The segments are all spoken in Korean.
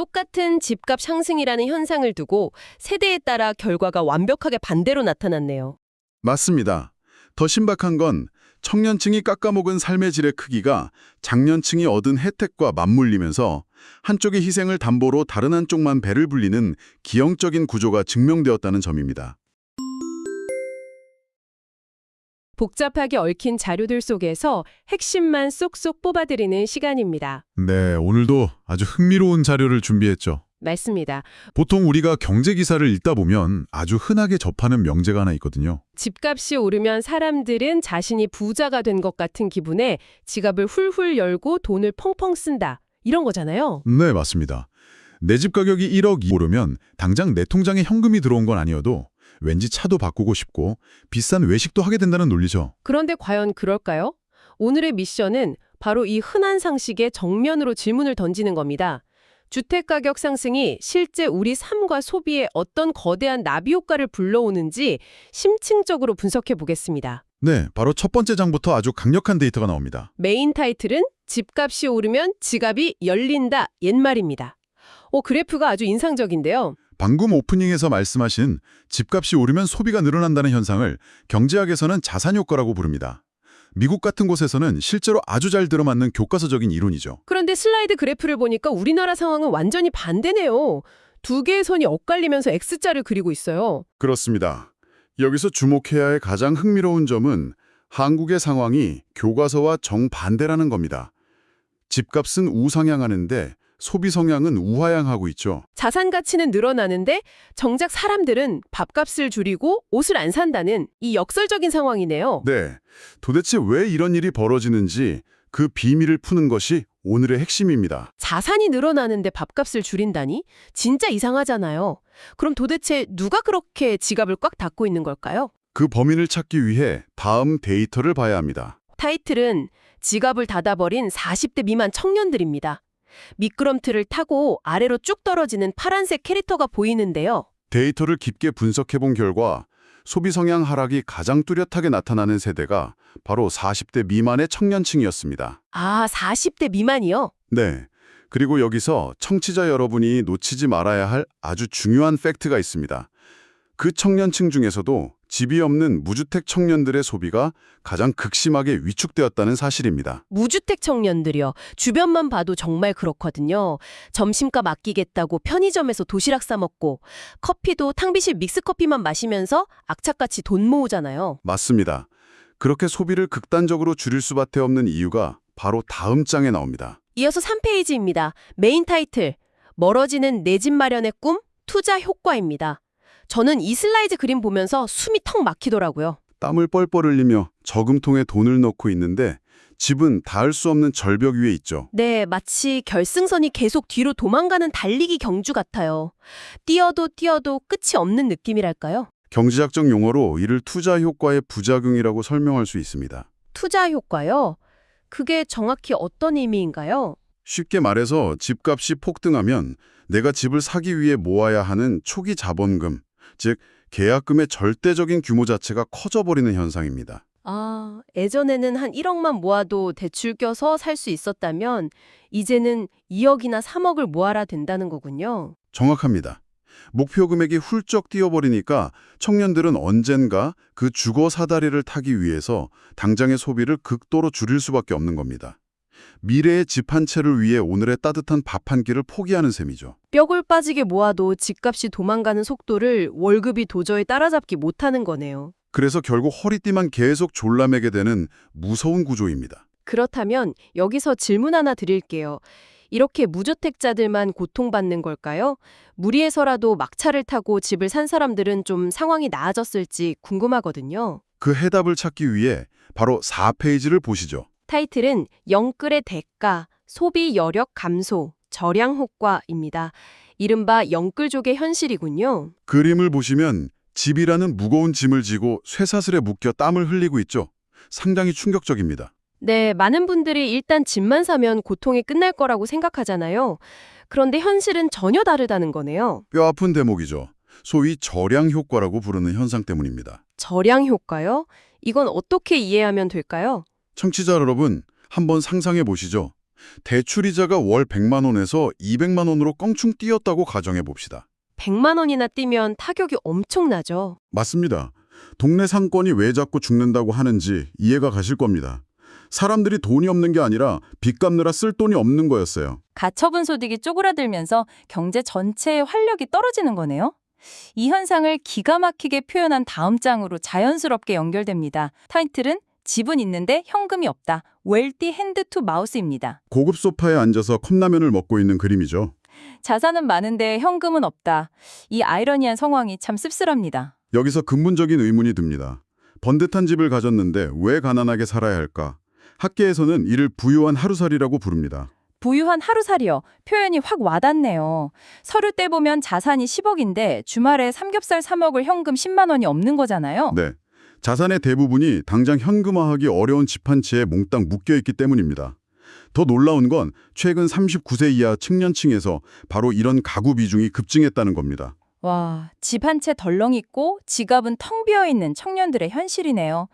똑같은 집값 상승이라는 현상을 두고 세대에 따라 결과가 완벽하게 반대로 나타났네요. 맞습니다. 더 신박한 건 청년층이 깎아먹은 삶의 질의 크기가 장년층이 얻은 혜택과 맞물리면서 한쪽의 희생을 담보로 다른 한쪽만 배를 불리는 기형적인 구조가 증명되었다는 점입니다. 복잡하게 얽힌 자료들 속에서 핵심만 쏙쏙 뽑아드리는 시간입니다. 네, 오늘도 아주 흥미로운 자료를 준비했죠. 맞습니다. 보통 우리가 경제 기사를 읽다 보면 아주 흔하게 접하는 명제가 하나 있거든요. 집값이 오르면 사람들은 자신이 부자가 된 것 같은 기분에 지갑을 훌훌 열고 돈을 펑펑 쓴다. 이런 거잖아요. 네, 맞습니다. 내 집 가격이 1억 오르면 당장 내 통장에 현금이 들어온 건 아니어도 왠지 차도 바꾸고 싶고 비싼 외식도 하게 된다는 논리죠. 그런데 과연 그럴까요? 오늘의 미션은 바로 이 흔한 상식에 정면으로 질문을 던지는 겁니다. 주택가격 상승이 실제 우리 삶과 소비에 어떤 거대한 나비 효과를 불러오는지 심층적으로 분석해 보겠습니다. 네, 바로 첫 번째 장부터 아주 강력한 데이터가 나옵니다. 메인 타이틀은 집값이 오르면 지갑이 열린다 옛말입니다. 그래프가 아주 인상적인데요. 방금 오프닝에서 말씀하신 집값이 오르면 소비가 늘어난다는 현상을 경제학에서는 자산효과라고 부릅니다. 미국 같은 곳에서는 실제로 아주 잘 들어맞는 교과서적인 이론이죠. 그런데 슬라이드 그래프를 보니까 우리나라 상황은 완전히 반대네요. 두 개의 선이 엇갈리면서 X자를 그리고 있어요. 그렇습니다. 여기서 주목해야 할 가장 흥미로운 점은 한국의 상황이 교과서와 정반대라는 겁니다. 집값은 우상향하는데 소비 성향은 우하향하고 있죠. 자산 가치는 늘어나는데 정작 사람들은 밥값을 줄이고 옷을 안 산다는 이 역설적인 상황이네요. 네, 도대체 왜 이런 일이 벌어지는지 그 비밀을 푸는 것이 오늘의 핵심입니다. 자산이 늘어나는데 밥값을 줄인다니? 진짜 이상하잖아요. 그럼 도대체 누가 그렇게 지갑을 꽉 닫고 있는 걸까요? 그 범인을 찾기 위해 다음 데이터를 봐야 합니다. 타이틀은 지갑을 닫아버린 40대 미만 청년들입니다. 미끄럼틀을 타고 아래로 쭉 떨어지는 파란색 캐릭터가 보이는데요. 데이터를 깊게 분석해본 결과 소비 성향 하락이 가장 뚜렷하게 나타나는 세대가 바로 40대 미만의 청년층이었습니다. 아, 40대 미만이요? 네. 그리고 여기서 청취자 여러분이 놓치지 말아야 할 아주 중요한 팩트가 있습니다. 그 청년층 중에서도 집이 없는 무주택 청년들의 소비가 가장 극심하게 위축되었다는 사실입니다. 무주택 청년들이요. 주변만 봐도 정말 그렇거든요. 점심값 아끼겠다고 편의점에서 도시락 싸 먹고 커피도 탕비실 믹스커피만 마시면서 악착같이 돈 모으잖아요. 맞습니다. 그렇게 소비를 극단적으로 줄일 수밖에 없는 이유가 바로 다음 장에 나옵니다. 이어서 3페이지입니다. 메인 타이틀, 멀어지는 내 집 마련의 꿈, 투자 효과입니다. 저는 이 슬라이드 그림 보면서 숨이 턱 막히더라고요. 땀을 뻘뻘 흘리며 저금통에 돈을 넣고 있는데 집은 닿을 수 없는 절벽 위에 있죠. 네, 마치 결승선이 계속 뒤로 도망가는 달리기 경주 같아요. 뛰어도 뛰어도 끝이 없는 느낌이랄까요? 경제학적 용어로 이를 투자 효과의 부작용이라고 설명할 수 있습니다. 투자 효과요? 그게 정확히 어떤 의미인가요? 쉽게 말해서 집값이 폭등하면 내가 집을 사기 위해 모아야 하는 초기 자본금, 즉 계약금의 절대적인 규모 자체가 커져버리는 현상입니다. 아, 예전에는 한 1억만 모아도 대출 껴서 살 수 있었다면 이제는 2억이나 3억을 모아라 된다는 거군요. 정확합니다. 목표 금액이 훌쩍 뛰어버리니까 청년들은 언젠가 그 주거 사다리를 타기 위해서 당장의 소비를 극도로 줄일 수밖에 없는 겁니다. 미래의 집 한 채를 위해 오늘의 따뜻한 밥 한 끼를 포기하는 셈이죠. 뼈골 빠지게 모아도 집값이 도망가는 속도를 월급이 도저히 따라잡기 못하는 거네요. 그래서 결국 허리띠만 계속 졸라매게 되는 무서운 구조입니다. 그렇다면 여기서 질문 하나 드릴게요. 이렇게 무주택자들만 고통받는 걸까요? 무리해서라도 막차를 타고 집을 산 사람들은 좀 상황이 나아졌을지 궁금하거든요. 그 해답을 찾기 위해 바로 4페이지를 보시죠. 타이틀은 영끌의 대가, 소비 여력 감소, 절약 효과입니다. 이른바 영끌족의 현실이군요. 그림을 보시면 집이라는 무거운 짐을 지고 쇠사슬에 묶여 땀을 흘리고 있죠. 상당히 충격적입니다. 네, 많은 분들이 일단 집만 사면 고통이 끝날 거라고 생각하잖아요. 그런데 현실은 전혀 다르다는 거네요. 뼈아픈 대목이죠. 소위 절약 효과라고 부르는 현상 때문입니다. 절약 효과요? 이건 어떻게 이해하면 될까요? 청취자 여러분, 한번 상상해 보시죠. 대출이자가 월 100만 원에서 200만 원으로 껑충 뛰었다고 가정해 봅시다. 100만 원이나 뛰면 타격이 엄청나죠. 맞습니다. 동네 상권이 왜 자꾸 죽는다고 하는지 이해가 가실 겁니다. 사람들이 돈이 없는 게 아니라 빚 갚느라 쓸 돈이 없는 거였어요. 가처분 소득이 쪼그라들면서 경제 전체의 활력이 떨어지는 거네요. 이 현상을 기가 막히게 표현한 다음 장으로 자연스럽게 연결됩니다. 타이틀은 집은 있는데 현금이 없다. 웰티 핸드 투 마우스입니다. 고급 소파에 앉아서 컵라면을 먹고 있는 그림이죠. 자산은 많은데 현금은 없다. 이 아이러니한 상황이 참 씁쓸합니다. 여기서 근본적인 의문이 듭니다. 번듯한 집을 가졌는데 왜 가난하게 살아야 할까? 학계에서는 이를 부유한 하루살이라고 부릅니다. 부유한 하루살이요. 표현이 확 와닿네요. 서류 떼보면 자산이 10억인데 주말에 삼겹살 사 먹을 현금 10만 원이 없는 거잖아요. 네. 자산의 대부분이 당장 현금화하기 어려운 집 한 채에 몽땅 묶여있기 때문입니다. 더 놀라운 건 최근 39세 이하 청년층에서 바로 이런 가구 비중이 급증했다는 겁니다. 와, 집 한 채 덜렁 있고 지갑은 텅 비어 있는 청년들의 현실이네요.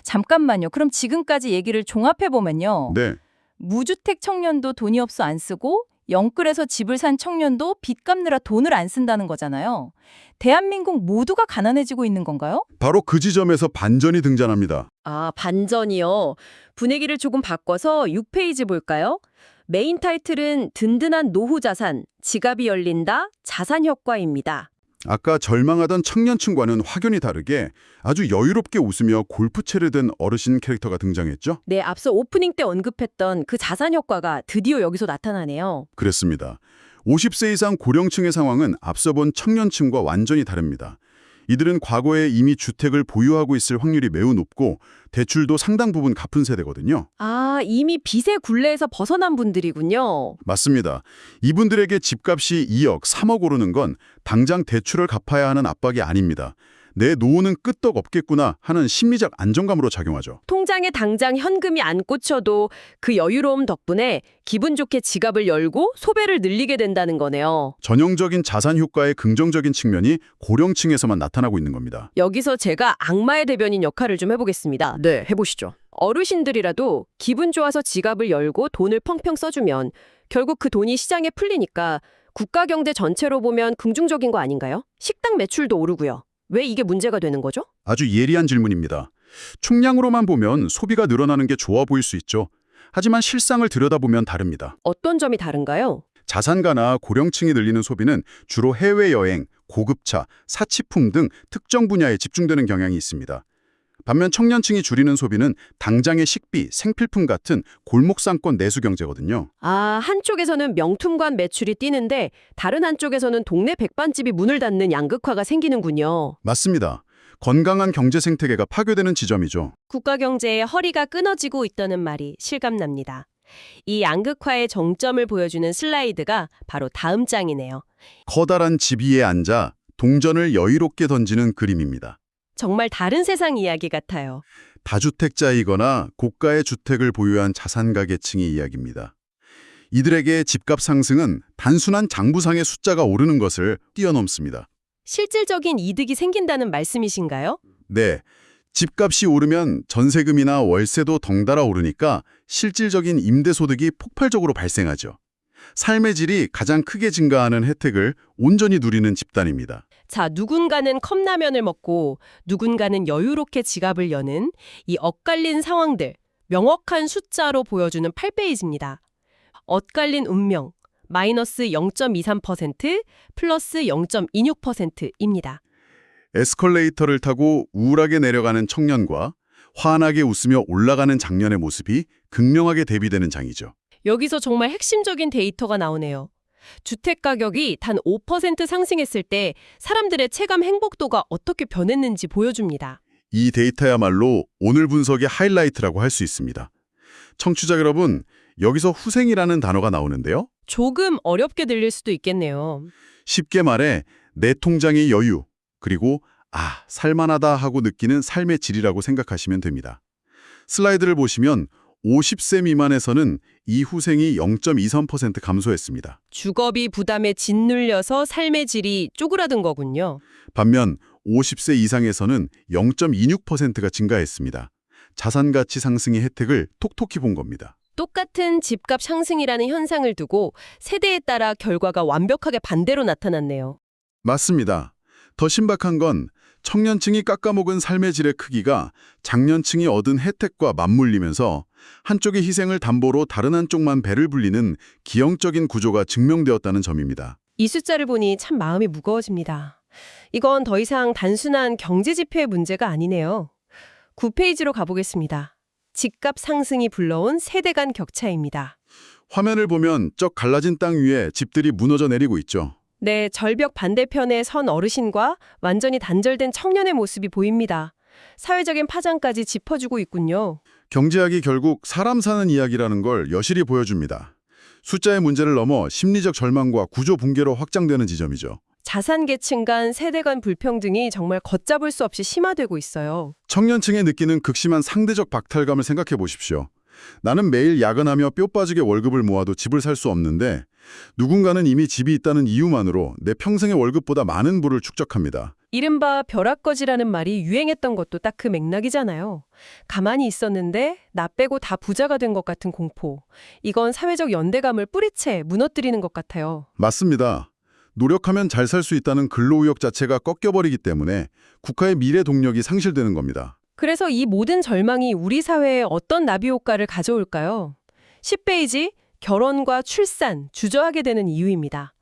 잠깐만요. 그럼 지금까지 얘기를 종합해보면요. 네. 무주택 청년도 돈이 없어 안 쓰고 영끌에서 집을 산 청년도 빚 갚느라 돈을 안 쓴다는 거잖아요. 대한민국 모두가 가난해지고 있는 건가요? 바로 그 지점에서 반전이 등장합니다. 아, 반전이요. 분위기를 조금 바꿔서 6페이지 볼까요? 메인 타이틀은 든든한 노후 자산, 지갑이 열린다, 자산 효과입니다. 아까 절망하던 청년층과는 확연히 다르게 아주 여유롭게 웃으며 골프채를 든 어르신 캐릭터가 등장했죠? 네, 앞서 오프닝 때 언급했던 그 자산 효과가 드디어 여기서 나타나네요. 그랬습니다. 50세 이상 고령층의 상황은 앞서 본 청년층과 완전히 다릅니다. 이들은 과거에 이미 주택을 보유하고 있을 확률이 매우 높고 대출도 상당 부분 갚은 세대거든요. 아, 이미 빚의 굴레에서 벗어난 분들이군요. 맞습니다. 이분들에게 집값이 2억, 3억 오르는 건 당장 대출을 갚아야 하는 압박이 아닙니다. 내 노후는 끄떡 없겠구나 하는 심리적 안정감으로 작용하죠. 통장에 당장 현금이 안 꽂혀도 그 여유로움 덕분에 기분 좋게 지갑을 열고 소비를 늘리게 된다는 거네요. 전형적인 자산 효과의 긍정적인 측면이 고령층에서만 나타나고 있는 겁니다. 여기서 제가 악마의 대변인 역할을 좀 해보겠습니다. 네, 해보시죠. 어르신들이라도 기분 좋아서 지갑을 열고 돈을 펑펑 써주면 결국 그 돈이 시장에 풀리니까 국가 경제 전체로 보면 긍정적인 거 아닌가요? 식당 매출도 오르고요. 왜 이게 문제가 되는 거죠? 아주 예리한 질문입니다. 총량으로만 보면 소비가 늘어나는 게 좋아 보일 수 있죠. 하지만 실상을 들여다보면 다릅니다. 어떤 점이 다른가요? 자산가나 고령층이 늘리는 소비는 주로 해외여행, 고급차, 사치품 등 특정 분야에 집중되는 경향이 있습니다. 반면 청년층이 줄이는 소비는 당장의 식비, 생필품 같은 골목상권 내수 경제거든요. 아, 한쪽에서는 명품관 매출이 뛰는데 다른 한쪽에서는 동네 백반집이 문을 닫는 양극화가 생기는군요. 맞습니다. 건강한 경제 생태계가 파괴되는 지점이죠. 국가 경제의 허리가 끊어지고 있다는 말이 실감납니다. 이 양극화의 정점을 보여주는 슬라이드가 바로 다음 장이네요. 커다란 집 위에 앉아 동전을 여유롭게 던지는 그림입니다. 정말 다른 세상 이야기 같아요. 다주택자이거나 고가의 주택을 보유한 자산가 계층의 이야기입니다. 이들에게 집값 상승은 단순한 장부상의 숫자가 오르는 것을 뛰어넘습니다. 실질적인 이득이 생긴다는 말씀이신가요? 네, 집값이 오르면 전세금이나 월세도 덩달아 오르니까 실질적인 임대소득이 폭발적으로 발생하죠. 삶의 질이 가장 크게 증가하는 혜택을 온전히 누리는 집단입니다. 자, 누군가는 컵라면을 먹고 누군가는 여유롭게 지갑을 여는 이 엇갈린 상황들, 명확한 숫자로 보여주는 8페이지입니다. 엇갈린 운명, 마이너스 0.23%, 플러스 0.26%입니다. 에스컬레이터를 타고 우울하게 내려가는 청년과 환하게 웃으며 올라가는 장년의 모습이 극명하게 대비되는 장이죠. 여기서 정말 핵심적인 데이터가 나오네요. 주택 가격이 단 5% 상승했을 때 사람들의 체감 행복도가 어떻게 변했는지 보여줍니다. 이 데이터야말로 오늘 분석의 하이라이트라고 할 수 있습니다. 청취자 여러분, 여기서 후생이라는 단어가 나오는데요. 조금 어렵게 들릴 수도 있겠네요. 쉽게 말해 내 통장의 여유, 그리고 살만하다 하고 느끼는 삶의 질이라고 생각하시면 됩니다. 슬라이드를 보시면 50세 미만에서는 이 후생이 0.23% 감소했습니다. 주거비 부담에 짓눌려서 삶의 질이 쪼그라든 거군요. 반면 50세 이상에서는 0.26%가 증가했습니다. 자산 가치 상승의 혜택을 톡톡히 본 겁니다. 똑같은 집값 상승이라는 현상을 두고 세대에 따라 결과가 완벽하게 반대로 나타났네요. 맞습니다. 더 신박한 건 청년층이 깎아먹은 삶의 질의 크기가 장년층이 얻은 혜택과 맞물리면서 한쪽의 희생을 담보로 다른 한쪽만 배를 불리는 기형적인 구조가 증명되었다는 점입니다. 이 숫자를 보니 참 마음이 무거워집니다. 이건 더 이상 단순한 경제 지표의 문제가 아니네요. 9페이지로 가보겠습니다. 집값 상승이 불러온 세대 간 격차입니다. 화면을 보면 쩍 갈라진 땅 위에 집들이 무너져 내리고 있죠. 네, 절벽 반대편에 선 어르신과 완전히 단절된 청년의 모습이 보입니다. 사회적인 파장까지 짚어주고 있군요. 경제학이 결국 사람 사는 이야기라는 걸 여실히 보여줍니다. 숫자의 문제를 넘어 심리적 절망과 구조 붕괴로 확장되는 지점이죠. 자산 계층 간 세대 간 불평등이 정말 걷잡을 수 없이 심화되고 있어요. 청년층에 느끼는 극심한 상대적 박탈감을 생각해 보십시오. 나는 매일 야근하며 뼈 빠지게 월급을 모아도 집을 살 수 없는데 누군가는 이미 집이 있다는 이유만으로 내 평생의 월급보다 많은 부를 축적합니다. 이른바 벼락거지라는 말이 유행했던 것도 딱 그 맥락이잖아요. 가만히 있었는데 나 빼고 다 부자가 된 것 같은 공포. 이건 사회적 연대감을 뿌리채 무너뜨리는 것 같아요. 맞습니다. 노력하면 잘 살 수 있다는 근로의욕 자체가 꺾여버리기 때문에 국가의 미래 동력이 상실되는 겁니다. 그래서 이 모든 절망이 우리 사회에 어떤 나비 효과를 가져올까요? 10페이지, 결혼과 출산, 주저하게 되는 이유입니다.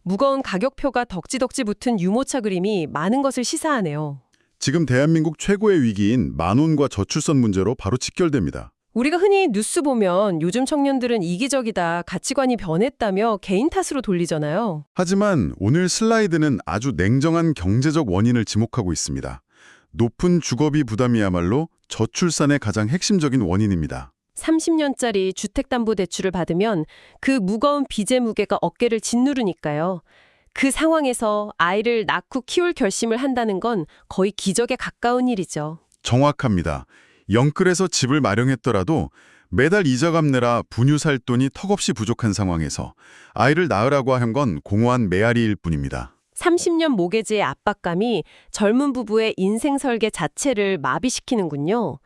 무거운 가격표가 덕지덕지 붙은 유모차 그림이 많은 것을 시사하네요. 지금 대한민국 최고의 위기인 만혼과 저출산 문제로 바로 직결됩니다. 우리가 흔히 뉴스 보면 요즘 청년들은 이기적이다, 가치관이 변했다며 개인 탓으로 돌리잖아요. 하지만 오늘 슬라이드는 아주 냉정한 경제적 원인을 지목하고 있습니다. 높은 주거비 부담이야말로 저출산의 가장 핵심적인 원인입니다. 30년짜리 주택담보대출을 받으면 그 무거운 빚의 무게가 어깨를 짓누르니까요. 그 상황에서 아이를 낳고 키울 결심을 한다는 건 거의 기적에 가까운 일이죠. 정확합니다. 영끌에서 집을 마련했더라도 매달 이자 갚느라 분유 살 돈이 턱없이 부족한 상황에서 아이를 낳으라고 한 건 공허한 메아리일 뿐입니다. 30년 모계지의 압박감이 젊은 부부의 인생 설계 자체를 마비시키는군요.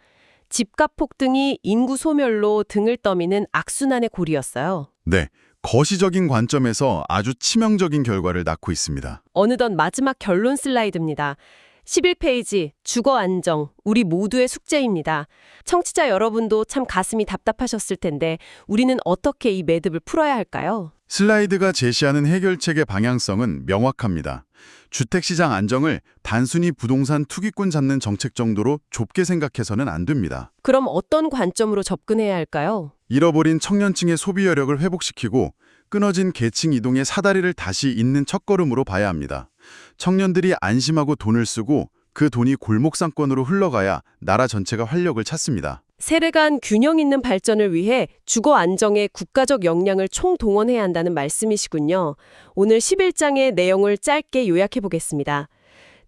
집값 폭등이 인구 소멸로 등을 떠미는 악순환의 고리였어요. 네, 거시적인 관점에서 아주 치명적인 결과를 낳고 있습니다. 어느덧 마지막 결론 슬라이드입니다. 11페이지, 주거 안정, 우리 모두의 숙제입니다. 청취자 여러분도 참 가슴이 답답하셨을 텐데 우리는 어떻게 이 매듭을 풀어야 할까요? 슬라이드가 제시하는 해결책의 방향성은 명확합니다. 주택시장 안정을 단순히 부동산 투기꾼 잡는 정책 정도로 좁게 생각해서는 안 됩니다. 그럼 어떤 관점으로 접근해야 할까요? 잃어버린 청년층의 소비 여력을 회복시키고 끊어진 계층 이동의 사다리를 다시 잇는 첫걸음으로 봐야 합니다. 청년들이 안심하고 돈을 쓰고 그 돈이 골목상권으로 흘러가야 나라 전체가 활력을 찾습니다. 세대 간 균형 있는 발전을 위해 주거 안정에 국가적 역량을 총동원해야 한다는 말씀이시군요. 오늘 11장의 내용을 짧게 요약해 보겠습니다.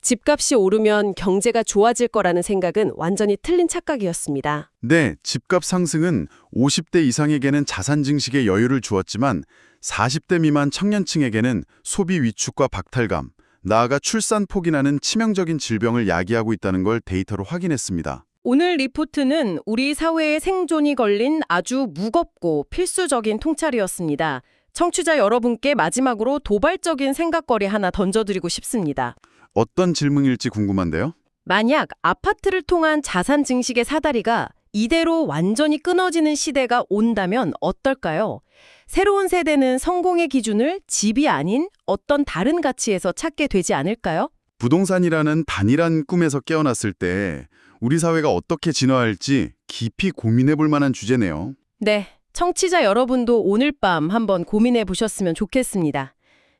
집값이 오르면 경제가 좋아질 거라는 생각은 완전히 틀린 착각이었습니다. 네, 집값 상승은 50대 이상에게는 자산 증식의 여유를 주었지만 40대 미만 청년층에게는 소비 위축과 박탈감, 나아가 출산 포기라는 치명적인 질병을 야기하고 있다는 걸 데이터로 확인했습니다. 오늘 리포트는 우리 사회의 생존이 걸린 아주 무겁고 필수적인 통찰이었습니다. 청취자 여러분께 마지막으로 도발적인 생각거리 하나 던져드리고 싶습니다. 어떤 질문일지 궁금한데요. 만약 아파트를 통한 자산 증식의 사다리가 이대로 완전히 끊어지는 시대가 온다면 어떨까요? 새로운 세대는 성공의 기준을 집이 아닌 어떤 다른 가치에서 찾게 되지 않을까요? 부동산이라는 단일한 꿈에서 깨어났을 때 우리 사회가 어떻게 진화할지 깊이 고민해 볼 만한 주제네요. 네, 청취자 여러분도 오늘 밤 한번 고민해 보셨으면 좋겠습니다.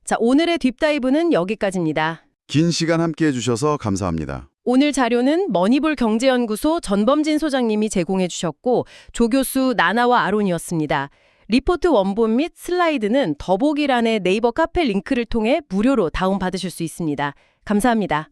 자, 오늘의 딥다이브는 여기까지입니다. 긴 시간 함께해 주셔서 감사합니다. 오늘 자료는 머니볼 경제연구소 전범진 소장님이 제공해 주셨고 조교수 나나와 아론이었습니다. 리포트 원본 및 슬라이드는 더보기란의 네이버 카페 링크를 통해 무료로 다운받으실 수 있습니다. 감사합니다.